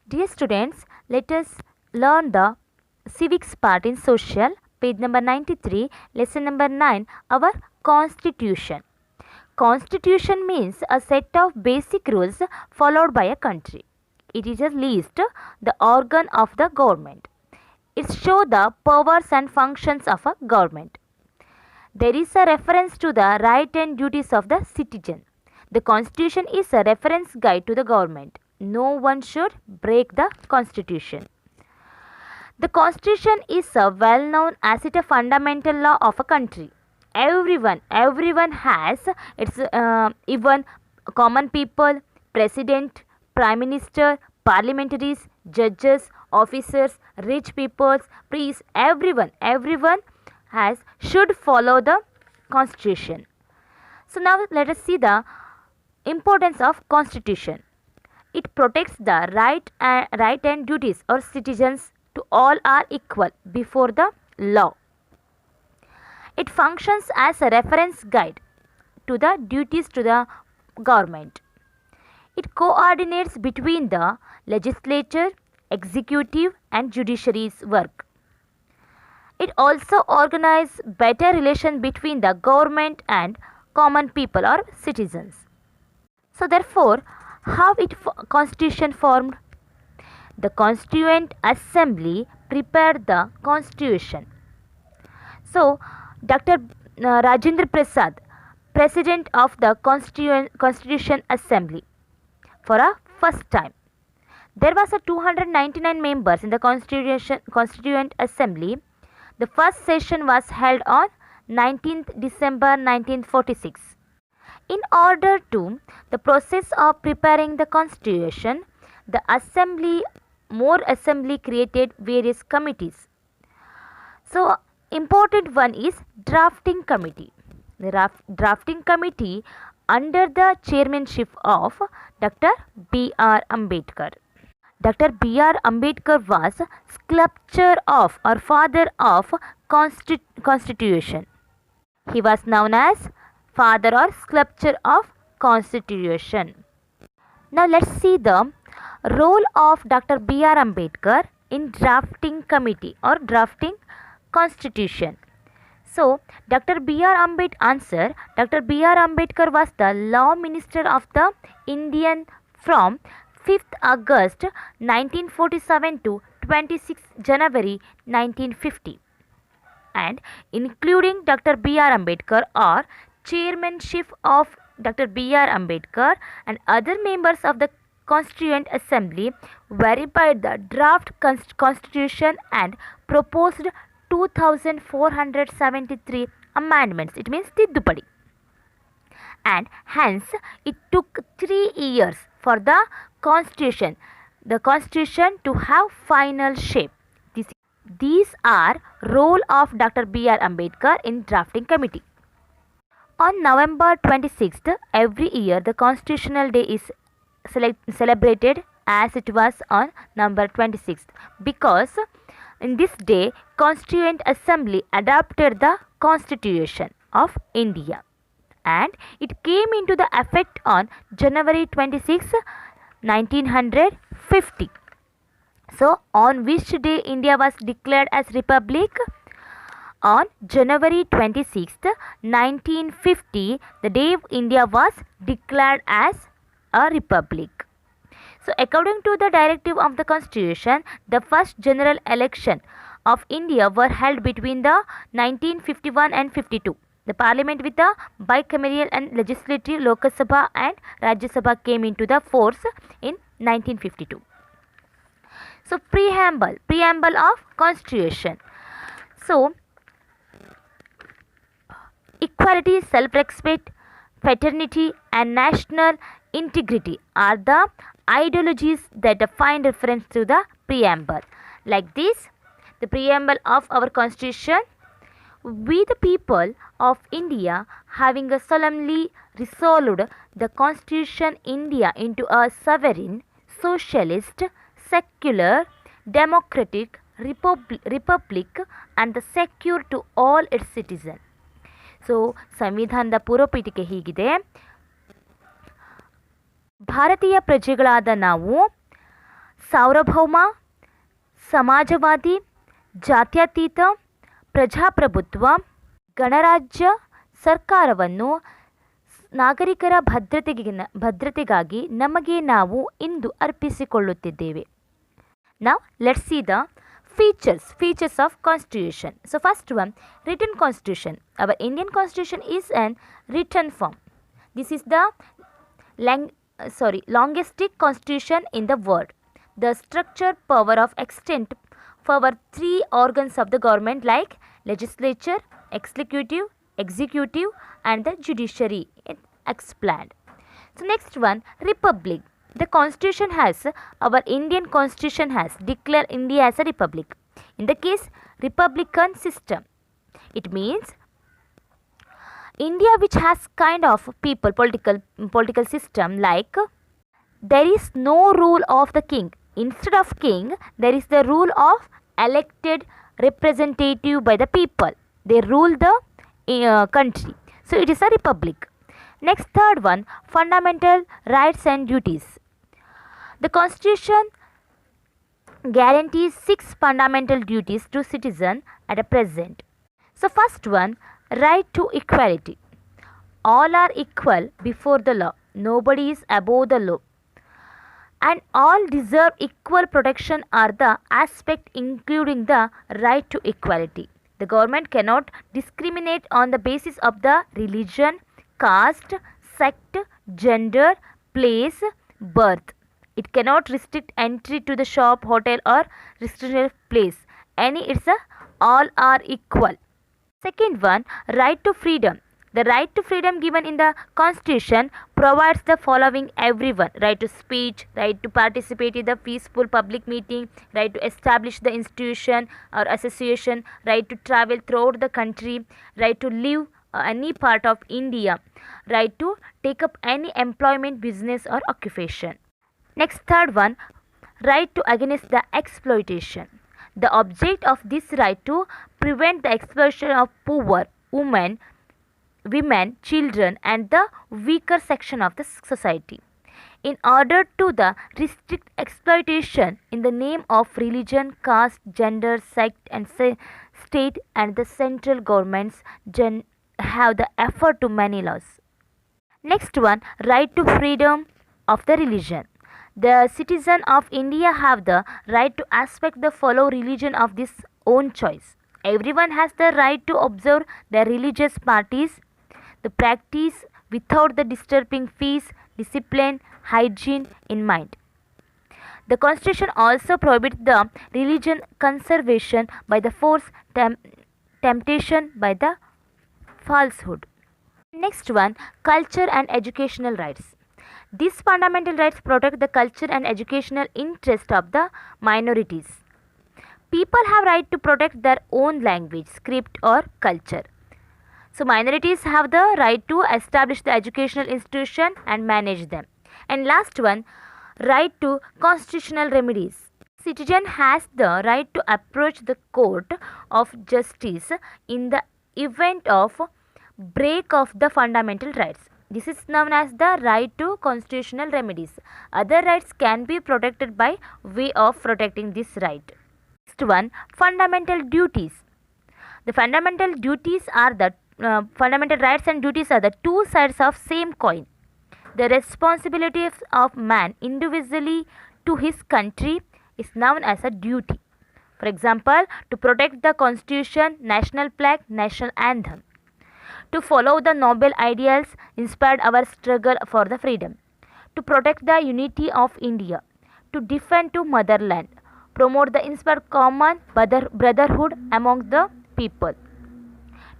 Dear students, let us learn the civics part in social, page number 93, lesson number 9, our constitution. Constitution means a set of basic rules followed by a country. It is at least the organ of the government. It shows the powers and functions of a government. There is a reference to the right and duties of the citizen. The constitution is a reference guide to the government. No one should break the constitution. The constitution is well known as it a fundamental law of a country. Everyone has its even common people, president, prime minister, parliamentaries, judges, officers, rich peoples, priests, everyone has should follow the constitution. So now let us see the importance of constitution. It protects the right and duties of citizens to all are equal before the law. It functions as a reference guide to the duties to the government. It coordinates between the legislature, executive and judiciary's work. It also organizes better relation between the government and common people or citizens. So therefore, how constitution formed? The Constituent Assembly prepared the constitution. So Dr. Rajendra Prasad, President of the Constitution Assembly, for a first time. There was a 299 members in the Constituent Assembly. The first session was held on 19th December 1946. In order to the process of preparing the constitution, the assembly created various committees. So important one is drafting committee. The drafting committee under the chairmanship of Dr. B.R. Ambedkar. Dr. B.R. Ambedkar was sculptor of or father of constitution. He was known as father or sculptor of constitution. Now let's see the role of Dr. B.R. Ambedkar in drafting committee or drafting constitution. So Dr. B.R. Dr. B.R. Ambedkar was the law minister of the Indian from 5th August 1947 to 26 January 1950, and including Dr. B.R. Ambedkar or chairmanship of Dr. B.R. Ambedkar and other members of the Constituent Assembly verified the draft constitution and proposed 2473 amendments. It means tiddupadi. And hence it took 3 years for the constitution to have final shape. These are role of Dr. B.R. Ambedkar in drafting committee. On November 26th every year the Constitutional Day is celebrated as it was on November 26th because in this day Constituent Assembly adopted the Constitution of India and it came into the effect on January 26, 1950. So on which day India was declared as Republic? On January 26th, 1950, the day India was declared as a republic. So according to the directive of the Constitution, the first general election of India were held between the 1951 and 52. The parliament with the bicameral and legislative Lok Sabha and Rajya Sabha came into the force in 1952. So preamble of Constitution. So equality, self-respect, fraternity and national integrity are the ideologies that find reference to the preamble. Like this, the preamble of our Constitution: we the people of India, having solemnly resolved the Constitution India into a sovereign, socialist, secular, democratic republic and secure to all its citizens. So ಸಂವಿಧಾನದ ಪೂರ್ವಪೀಠಿಕೆ ಹೀಗಿದೆ: ಭಾರತೀಯ ಪ್ರಜೆಗಳಾದ ನಾವು ಸಾರ್ವಭೌಮ, ಸಮಾಜವಾದಿ, ಜಾತ್ಯತೀತ, ಪ್ರಜಾಪ್ರಭುತ್ವ, ಗಣರಾಜ್ಯ ಸರ್ಕಾರವನ್ನು ನಾಗರಿಕರ ಭದ್ರತೆಗಾಗಿ ನಮಗೆ ನಾವು ಇಂದು ಅರ್ಪಿಸಿಕೊಳ್ಳುತ್ತಿದ್ದೇವೆ. Now let's see the features of constitution. So first one, written constitution. Our Indian constitution is an written form. This is the longest constitution in the world. The structure, power of extent for three organs of the government like legislature, executive and the judiciary explained. So next one, republic. The constitution has, our Indian constitution has declared India as a republic. In the case republican system, it means India which has kind of political system like there is no rule of the king. Instead of king, there is the rule of elected representative by the people. They rule the country. So it is a republic. Next, third one, fundamental rights and duties. The constitution guarantees 6 fundamental duties to citizen at a present. So first one, right to equality. All are equal before the law. Nobody is above the law. And all deserve equal protection are the aspect including the right to equality. The government cannot discriminate on the basis of the religion, caste, sect, gender, place, birth. It cannot restrict entry to the shop, hotel or restricted place. All are equal. Second one, right to freedom. The right to freedom given in the constitution provides the following everyone: right to speech, right to participate in the peaceful public meeting, right to establish the institution or association, right to travel throughout the country, right to live any part of India, right to take up any employment, business or occupation. Next, third one, right to against the exploitation. The object of this right to prevent the exploitation of poor, women, children and the weaker section of the society. In order to the restrict exploitation in the name of religion, caste, gender, sect and state, and the central governments have the effort to many laws. Next one, right to freedom of the religion. The citizen of India have the right to aspect the follow religion of this own choice. Everyone has the right to observe their religious parties, the practice without the disturbing peace, discipline, hygiene in mind. The constitution also prohibits the religion conservation by the force, temptation by the falsehood. Next one, culture and educational rights. These fundamental rights protect the culture and educational interest of the minorities. People have right to protect their own language, script or culture. So minorities have the right to establish the educational institution and manage them. And last one, right to constitutional remedies. Citizen has the right to approach the court of justice in the event of break of the fundamental rights. This is known as the right to constitutional remedies. Other rights can be protected by way of protecting this right. Next one, fundamental duties. The fundamental rights and duties are the two sides of same coin. The responsibilities of man individually to his country is known as a duty. For example, to protect the constitution, national flag, national anthem. To follow the noble ideals inspired our struggle for the freedom. To protect the unity of India. To defend to motherland. Promote the inspired common brotherhood among the people.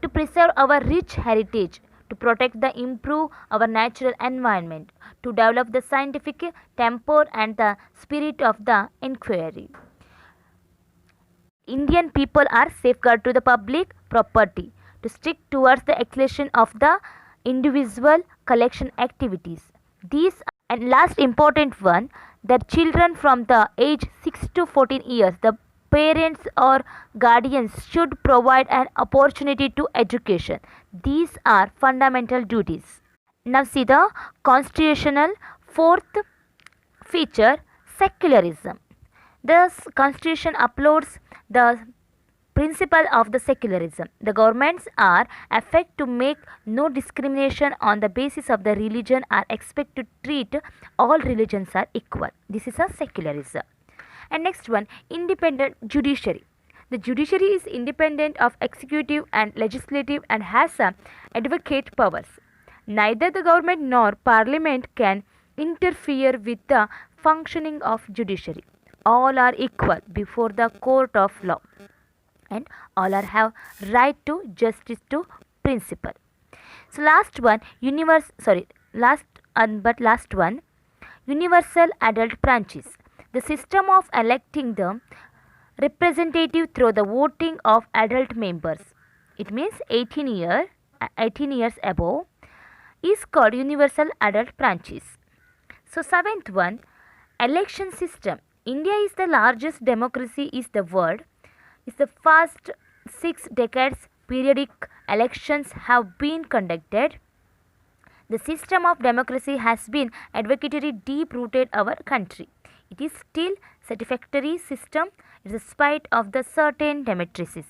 To preserve our rich heritage. To protect the improve our natural environment. To develop the scientific temper and the spirit of the inquiry. Indian people are safeguard to the public property. To stick towards the exclusion of the individual collection activities. These and last important one, that children from the age 6 to 14 years, the parents or guardians should provide an opportunity to education. These are fundamental duties. Now see the constitutional fourth feature, secularism. Thus, Constitution upholds the principle of the secularism. The governments are affect to make no discrimination on the basis of the religion are expect to treat all religions are equal. This is a secularism. And next one, independent judiciary. The judiciary is independent of executive and legislative and has advocate powers. Neither the government nor parliament can interfere with the functioning of judiciary. All are equal before the court of law and all are have right to justice to principle. So last one, last one, universal adult branches. The system of electing the representative through the voting of adult members, it means 18 years above, is called universal adult branches. So seventh one, election system. India is the largest democracy is the world. Is the first 6 decades periodic elections have been conducted. The system of democracy has been advocated deep rooted our country. It is still satisfactory system in spite of the certain democracies.